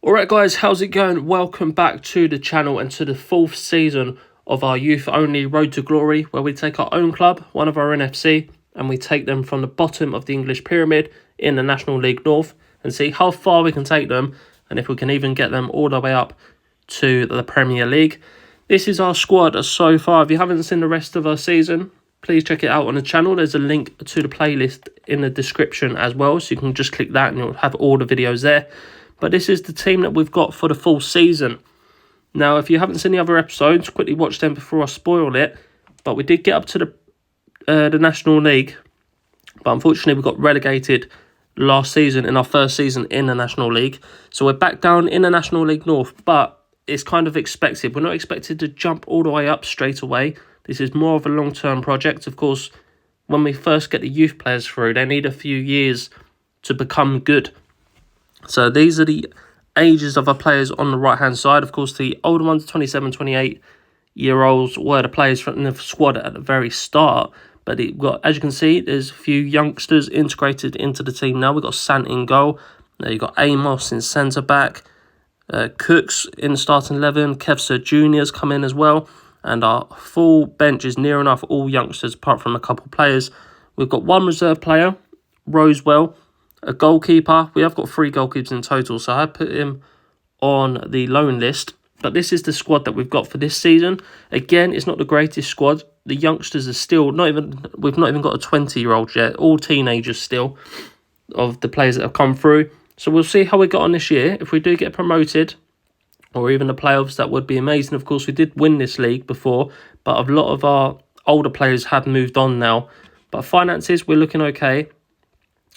Alright guys, how's it going? Welcome back to the channel and to the 4th season of our youth only Road to Glory, where we take our own club, one of our NFC, and we take them from the bottom of the English pyramid in the National League North and see how far we can take them and if we can even get them all the way up to the Premier League. This is our squad so far. If you haven't seen the rest of our season, please check it out on the channel. There's a link to the playlist in the description as well, so you can just click that and you'll have all the videos there. But this is the team that we've got for the full season. Now, if you haven't seen the other episodes, quickly watch them before I spoil it. But we did get up to the National League. But unfortunately, we got relegated last season in our first season in the National League. So we're back down in the National League North. But it's kind of expected. We're not expected to jump all the way up straight away. This is more of a long-term project. Of course, when we first get the youth players through, they need a few years to become good. So these are the ages of our players on the right-hand side. Of course, the older ones, 27, 28-year-olds, were the players from the squad at the very start. But as you can see, there's a few youngsters integrated into the team now. We've got Sant in goal. Now you've got Amos in centre-back. Cooks in the starting 11. Kevser Juniors come in as well. And our full bench is near enough all youngsters, apart from a couple of players. We've got one reserve player, Rosewell. A goalkeeper. We have got 3 goalkeepers in total, so I put him on the loan list. But this is the squad that we've got for this season. Again, it's not the greatest squad. The youngsters are still we've not even got a 20-year-old yet. All teenagers still of the players that have come through. So we'll see how we got on this year. If we do get promoted or even the playoffs, that would be amazing. Of course, we did win this league before, but a lot of our older players have moved on now. But finances, we're looking okay.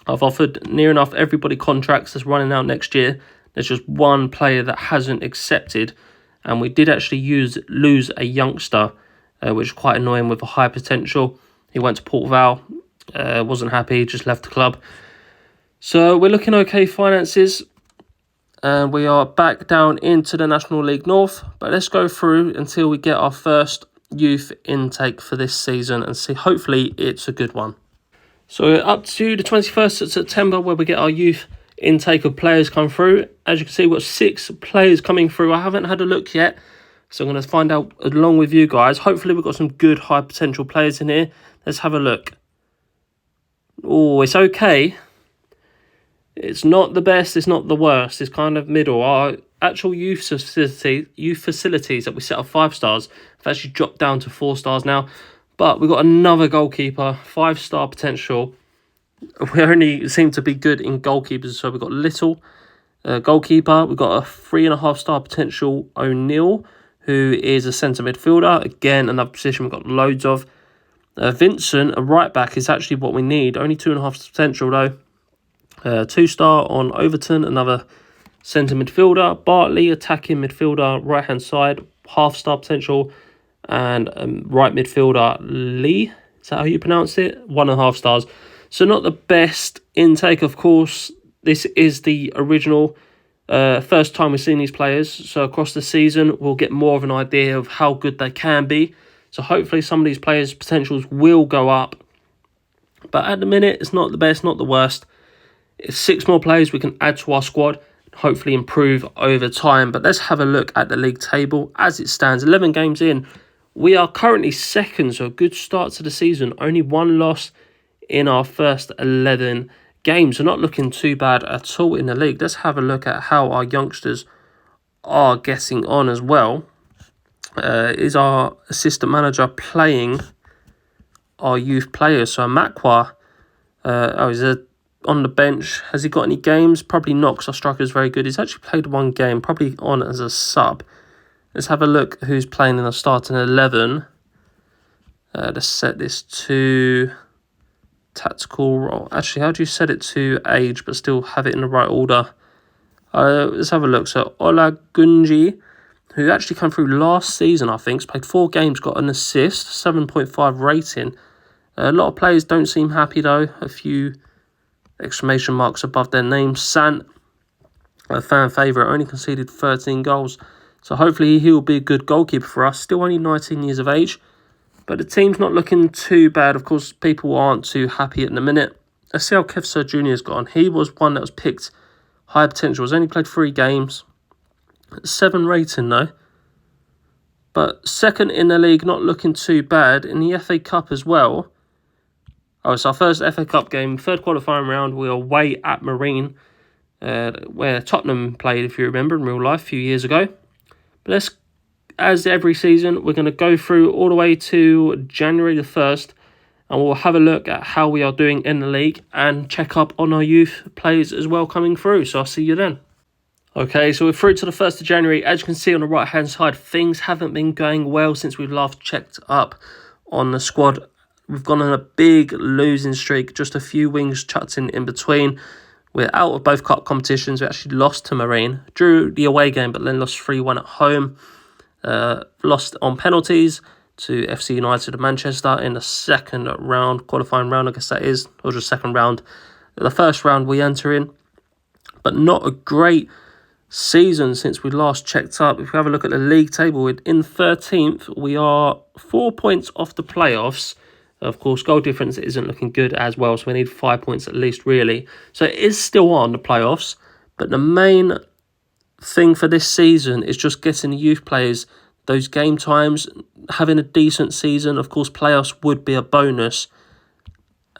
I've offered near enough everybody contracts that's running out next year. There's just one player that hasn't accepted. And we did actually lose a youngster, which is quite annoying, with a high potential. He went to Port Vale, wasn't happy, just left the club. So we're looking okay finances. And we are back down into the National League North. But let's go through until we get our first youth intake for this season and see. Hopefully it's a good one. So we're up to the 21st of September, where we get our youth intake of players come through. As you can see, we've got 6 players coming through. I haven't had a look yet, so I'm going to find out along with you guys. Hopefully we've got some good high potential players in here. Let's have a look. Oh, it's okay. It's not the best, it's not the worst. It's kind of middle. Our actual youth facilities that we set up 5 stars have actually dropped down to 4 stars now. But we've got another goalkeeper, 5-star potential. We only seem to be good in goalkeepers. So we've got Little, goalkeeper. We've got a 3.5-star potential, O'Neill, who is a centre midfielder. Again, another position we've got loads of. Vincent, a right-back, is actually what we need. Only 2.5 potential, though. 2-star on Overton, another centre midfielder. Bartley, attacking midfielder, right-hand side, half-star potential. And right midfielder Lee, is that how you pronounce it? 1.5 stars. So not the best intake, of course. This is the original first time we've seen these players. So across the season, we'll get more of an idea of how good they can be. So hopefully some of these players' potentials will go up. But at the minute, it's not the best, not the worst. It's 6 more players we can add to our squad. Hopefully improve over time. But let's have a look at the league table as it stands. 11 games in. We are currently second, so a good start to the season. Only 1 loss in our first 11 games. So not looking too bad at all in the league. Let's have a look at how our youngsters are getting on as well. Is our assistant manager playing our youth players? So Makwa, he's on the bench. Has he got any games? Probably not, because our striker is very good. He's actually played 1 game, probably on as a sub. Let's have a look who's playing in the starting 11. Let's set this to tactical role. Actually, how do you set it to age but still have it in the right order? Let's have a look. So Olagunji, who actually came through last season, I think, has played 4 games, got an assist, 7.5 rating. A lot of players don't seem happy though. A few exclamation marks above their name. Sant, a fan favourite, only conceded 13 goals. So hopefully he'll be a good goalkeeper for us. Still only 19 years of age. But the team's not looking too bad. Of course, people aren't too happy at the minute. Let's see how Kevser Junior's got on. He was one that was picked high potential. He's only played 3 games. 7 rating though. But second in the league, not looking too bad. In the FA Cup as well. Oh, it's our first FA Cup game. Third qualifying round. We're away at Marine, where Tottenham played, if you remember, in real life a few years ago. But let's, as every season, we're going to go through all the way to January the 1st. And we'll have a look at how we are doing in the league and check up on our youth players as well coming through. So I'll see you then. Okay, so we're through to the 1st of January. As you can see on the right-hand side, things haven't been going well since we've last checked up on the squad. We've gone on a big losing streak, just a few wings chucked in between. We're out of both cup competitions. We actually lost to Marine, drew the away game, but then lost 3-1 at home. Lost on penalties to FC United of Manchester in the second round, qualifying round, I guess that is, or just second round. The first round we enter in, but not a great season since we last checked up. If we have a look at the league table, in 13th, we are 4 points off the playoffs. Of course, goal difference isn't looking good as well, so we need 5 points at least, really. So it is still on the playoffs, but the main thing for this season is just getting the youth players those game times, having a decent season. Of course, playoffs would be a bonus,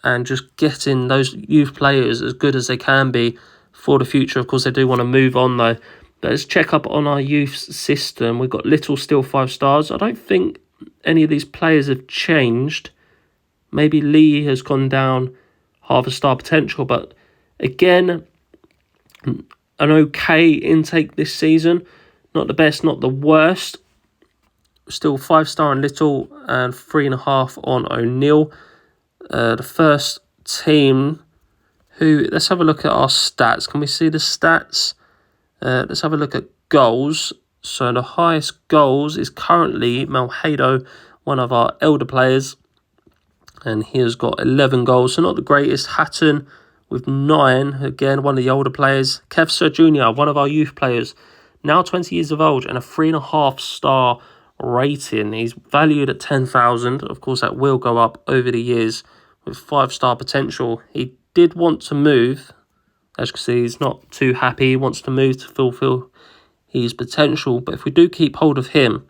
and just getting those youth players as good as they can be for the future. Of course, they do want to move on though. But let's check up on our youth system. We've got Little still 5 stars. I don't think any of these players have changed. Maybe Lee has gone down half a star potential, but again, an okay intake this season. Not the best, not the worst. Still 5 star on Little and 3.5 on O'Neill. The first team let's have a look at our stats. Can we see the stats? Let's have a look at goals. So the highest goals is currently Malhado, one of our elder players. And he has got 11 goals. So not the greatest. Hatton with 9. Again, one of the older players. Kev Sir Jr., one of our youth players. Now 20 years of age and a 3.5 star rating. He's valued at 10,000. Of course, that will go up over the years with 5 star potential. He did want to move. As you can see, he's not too happy. He wants to move to fulfill his potential. But if we do keep hold of him,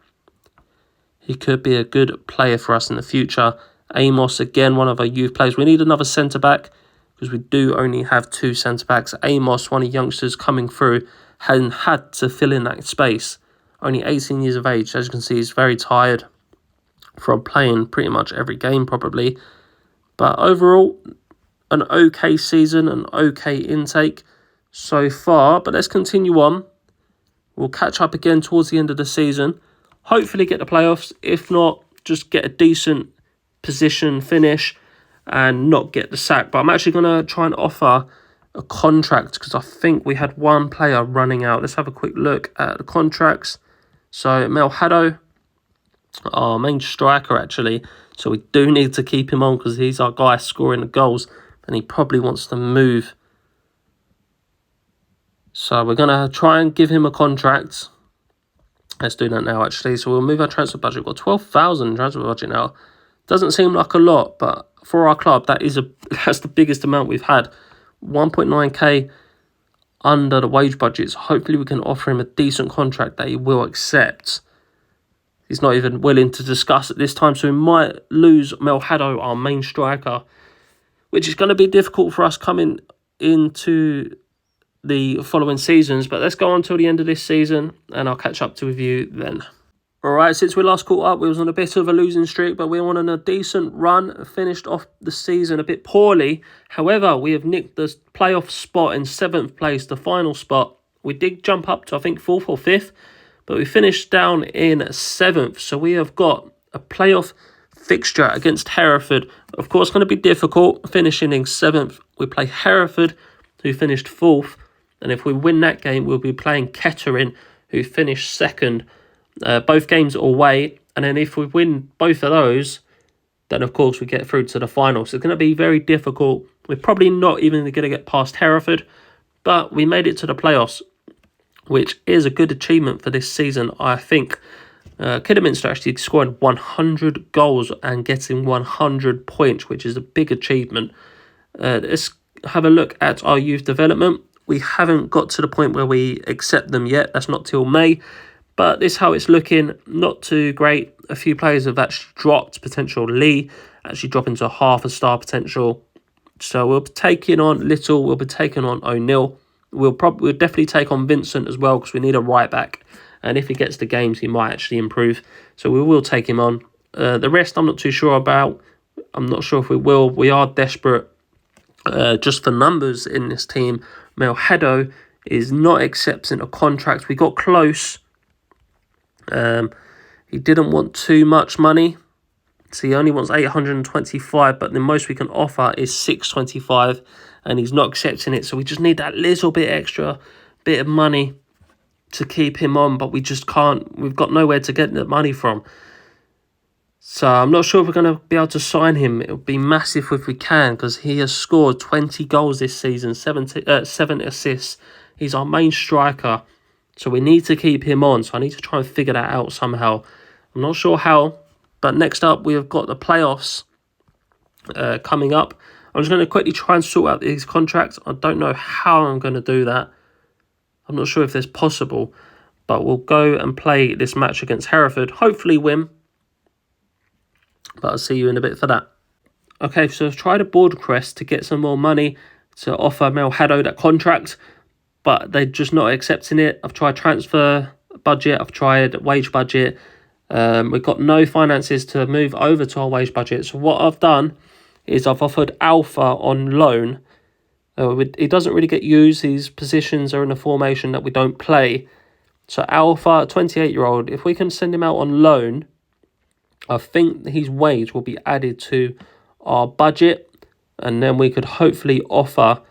he could be a good player for us in the future. Amos, again, one of our youth players. We need another centre-back because we do only have 2 centre-backs. Amos, one of the youngsters coming through, hadn't had to fill in that space. Only 18 years of age. As you can see, he's very tired from playing pretty much every game probably. But overall, an okay season, an okay intake so far. But let's continue on. We'll catch up again towards the end of the season. Hopefully get the playoffs. If not, just get a decent position finish and not get the sack. But I'm actually going to try and offer a contract because I think we had one player running out. Let's have a quick look at the contracts. So Melhado, our main striker actually. So we do need to keep him on because he's our guy scoring the goals. And he probably wants to move. So we're going to try and give him a contract. Let's do that now, actually. So we'll move our transfer budget. We've got 12,000 transfer budget now. Doesn't seem like a lot, but for our club, that's the biggest amount we've had. 1.9k under the wage budget. So hopefully we can offer him a decent contract that he will accept. He's not even willing to discuss at this time. So we might lose Melhado, our main striker, which is going to be difficult for us coming into the following seasons. But let's go on till the end of this season, and I'll catch up with you then. Alright, since we last caught up, we was on a bit of a losing streak, but we were on a decent run, finished off the season a bit poorly. However, we have nicked the playoff spot in 7th place, the final spot. We did jump up to, I think, 4th or 5th, but we finished down in 7th. So we have got a playoff fixture against Hereford. Of course, going to be difficult finishing in 7th. We play Hereford, who finished 4th. And if we win that game, we'll be playing Kettering, who finished 2nd. Both games are away. And then if we win both of those, then of course we get through to the final. So it's going to be very difficult. We're probably not even going to get past Hereford. But we made it to the playoffs, which is a good achievement for this season, I think. Kidderminster actually scored 100 goals and getting 100 points, which is a big achievement. Let's have a look at our youth development. We haven't got to the point where we accept them yet. That's not till May. But this is how it's looking. Not too great. A few players have actually dropped. Potential Lee actually dropping to half a star potential. So we'll be taking on Little. We'll be taking on O'Neill. We'll definitely take on Vincent as well because we need a right back. And if he gets the games, he might actually improve. So we will take him on. The rest I'm not too sure about. I'm not sure if we will. We are desperate just for numbers in this team. Melhedo is not accepting a contract. We got close. He didn't want too much money. So he only wants 825, but the most we can offer is 625, and he's not accepting it. So we just need that little bit extra bit of money to keep him on, but we just can't. We've got nowhere to get the money from. So I'm not sure if we're going to be able to sign him. It would be massive if we can, because he has scored 20 goals this season, 7 assists. He's our main striker. So we need to keep him on. So I need to try and figure that out somehow. I'm not sure how. But next up, we have got the playoffs coming up. I'm just going to quickly try and sort out these contracts. I don't know how I'm going to do that. I'm not sure if it's possible. But we'll go and play this match against Hereford. Hopefully win. But I'll see you in a bit for that. Okay, so I've tried a board request to get some more money to offer Melhedo that contract. But they're just not accepting it. I've tried transfer budget. I've tried wage budget. We've got no finances to move over to our wage budget. So what I've done is I've offered Alpha on loan. He doesn't really get used. These positions are in a formation that we don't play. So Alpha, 28-year-old, if we can send him out on loan, I think his wage will be added to our budget. And then we could hopefully offer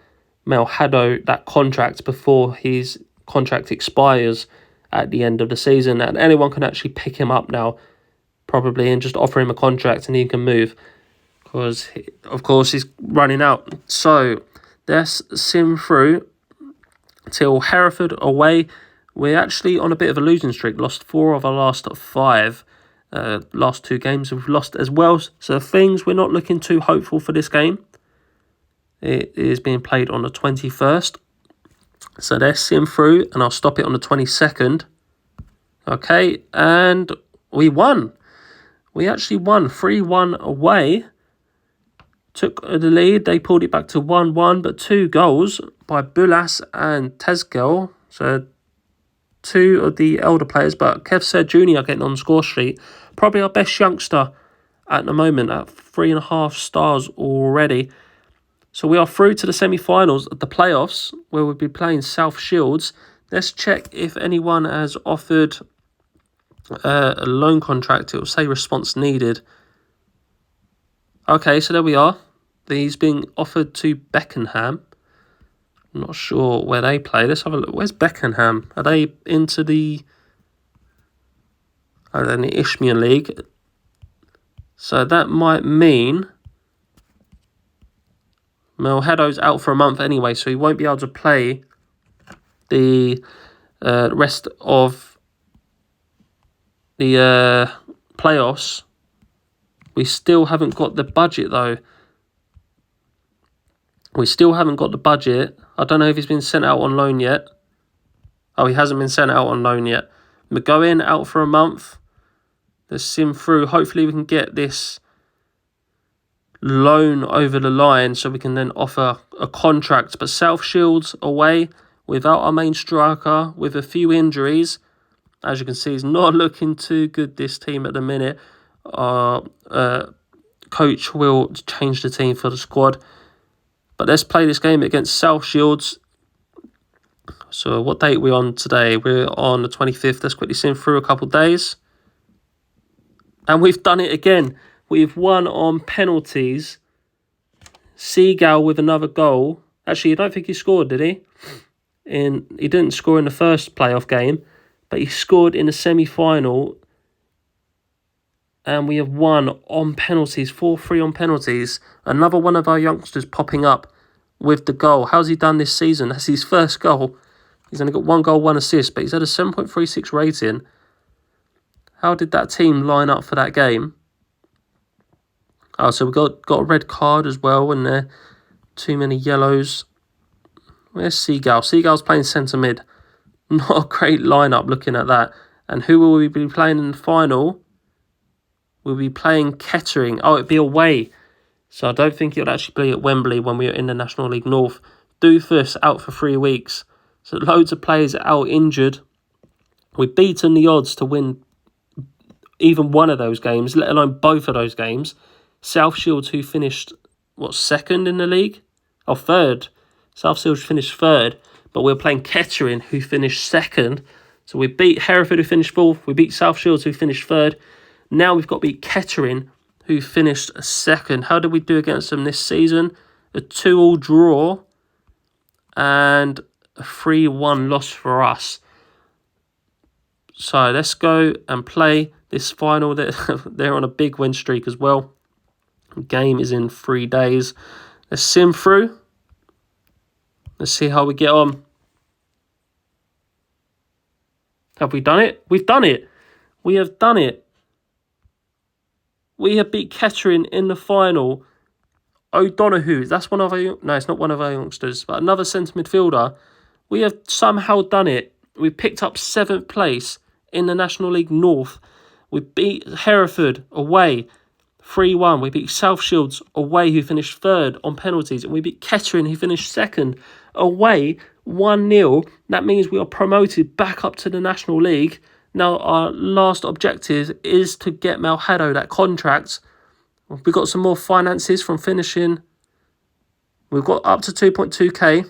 Melhedo that contract before his contract expires at the end of the season, and anyone can actually pick him up now probably and just offer him a contract and he can move because of course he's running out. So let's sim through till Hereford away. We're actually on a bit of a losing streak, lost 4 of our last 5. Last 2 games we've lost as well, so things we're not looking too hopeful for this game. It is being played on the 21st. So let's sim through and I'll stop it on the 22nd. Okay, and we won. We actually won 3-1 away. Took the lead. They pulled it back to 1-1, but 2 goals by Bulas and Tezgel. So 2 of the elder players, but Kev said Jr. getting on the score sheet. Probably our best youngster at the moment at 3.5 stars already. So we are through to the semi-finals of the playoffs where we'll be playing South Shields. Let's check if anyone has offered a loan contract. It will say response needed. Okay, so there we are. He's being offered to Beckenham. I'm not sure where they play. Let's have a look. Where's Beckenham? Are they into the Isthmian League? So that might mean Melhedo's out for a month anyway, so he won't be able to play the rest of the playoffs. We still haven't got the budget though. We still haven't got the budget. I don't know if he's been sent out on loan yet. Oh, he hasn't been sent out on loan yet. McGowan out for a month. Let's sim through. Hopefully we can get this loan over the line so we can then offer a contract. But South Shields away without our main striker, with a few injuries. As you can see, it's not looking too good, this team at the minute. Our coach will change the team for the squad. But let's play this game against South Shields. So what date are we on today? We're on the 25th. Let's quickly sim through a couple of days. And we've done it again. We've won on penalties. Seagal with another goal. Actually, I don't think he scored, did he? He didn't score in the first playoff game, but he scored in the semi-final. And we have won on penalties, 4-3 on penalties. Another one of our youngsters popping up with the goal. How's he done this season? That's his first goal. He's only got 1 goal, 1 assist, but he's had a 7.36 rating. How did that team line up for that game? Oh, so we got a red card as well, and there too many yellows. Where's Seagull? Seagull's playing centre mid. Not a great lineup looking at that. And who will we be playing in the final? We'll be playing Kettering. Oh, it'd be away. So I don't think it would actually be at Wembley when we are in the National League North. Doofus out for 3 weeks. So loads of players out injured. We've beaten the odds to win even one of those games, let alone both of those games. South Shields, who finished, second in the league? Oh, third. South Shields finished third, but we're playing Kettering, who finished second. So we beat Hereford, who finished fourth. We beat South Shields, who finished third. Now we've got to beat Kettering, who finished second. How did we do against them this season? A 2-2 draw and a 3-1 loss for us. So let's go and play this final. They're on a big win streak as well. The game is in 3 days. Let's sim through. Let's see how we get on. Have we done it? We've done it. We have done it. We have beat Kettering in the final. O'Donoghue, that's one of our... No, it's not one of our youngsters, but another centre midfielder. We have somehow done it. We picked up 7th place in the National League North. We beat Hereford away 3-1. We beat South Shields away, who finished 3rd on penalties. And we beat Kettering, who finished 2nd away 1-0. That means we are promoted back up to the National League. Now, our last objective is to get Malhado that contract. We've got some more finances from finishing. We've got up to 2.2k.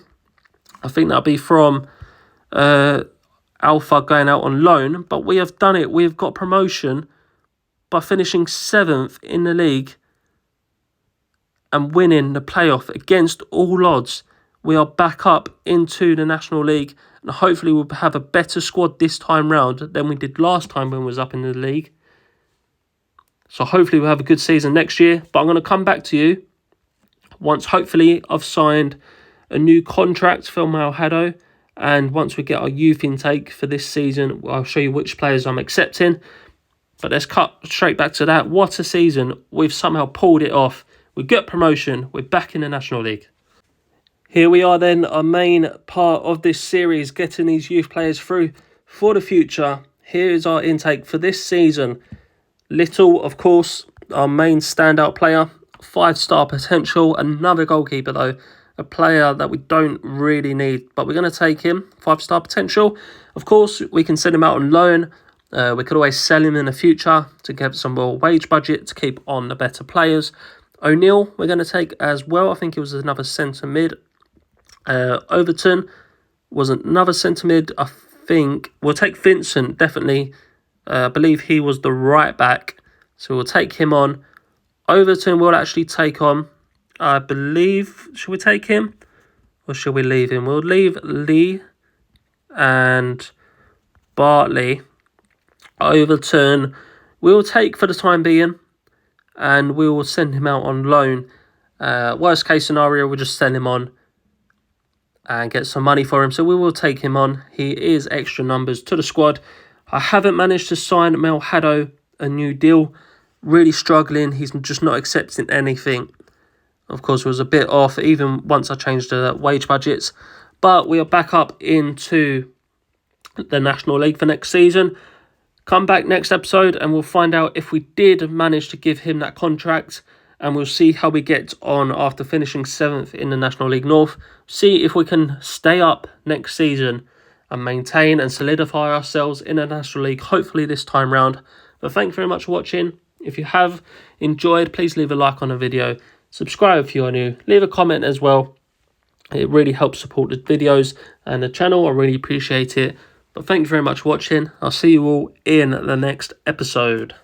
I think that'll be from Alpha going out on loan. But we have done it. We have got promotion by finishing 7th in the league and winning the playoff against all odds. We are back up into the National League, and hopefully we'll have a better squad this time round than we did last time when we was up in the league. So hopefully we'll have a good season next year. But I'm going to come back to you once hopefully I've signed a new contract for Malhado, and once we get our youth intake for this season, I'll show you which players I'm accepting. But let's cut straight back to that. What a season. We've somehow pulled it off. We get promotion. We're back in the National League. Here we are then, our main part of this series, getting these youth players through for the future. Here is our intake for this season. Little, of course, our main standout player. 5-star potential. Another goalkeeper though. A player that we don't really need, but we're going to take him. 5-star potential. Of course, we can send him out on loan. We could always sell him in the future to get some more wage budget to keep on the better players. O'Neill, we're going to take as well. I think it was another centre mid. Overton was another centre mid. I think we'll take Vincent, definitely. I believe he was the right back. So we'll take him on. Overton we'll actually take on, I believe. Should we take him? Or should we leave him? We'll leave Lee and Bartley. Overton we'll take for the time being, and we will send him out on loan. Worst case scenario, we'll just send him on and get some money for him. So we will take him on. He is extra numbers to the squad. I haven't managed to sign Malhado a new deal. Really struggling. He's just not accepting anything. Of course, it was a bit off even once I changed the wage budgets. But we are back up into the National League for next season. Come back next episode and we'll find out if we did manage to give him that contract, and we'll see how we get on after finishing 7th in the National League North. See if we can stay up next season and maintain and solidify ourselves in the National League, hopefully this time round. But thank you very much for watching. If you have enjoyed, please leave a like on the video. Subscribe if you are new. Leave a comment as well. It really helps support the videos and the channel. I really appreciate it. But thank you very much for watching. I'll see you all in the next episode.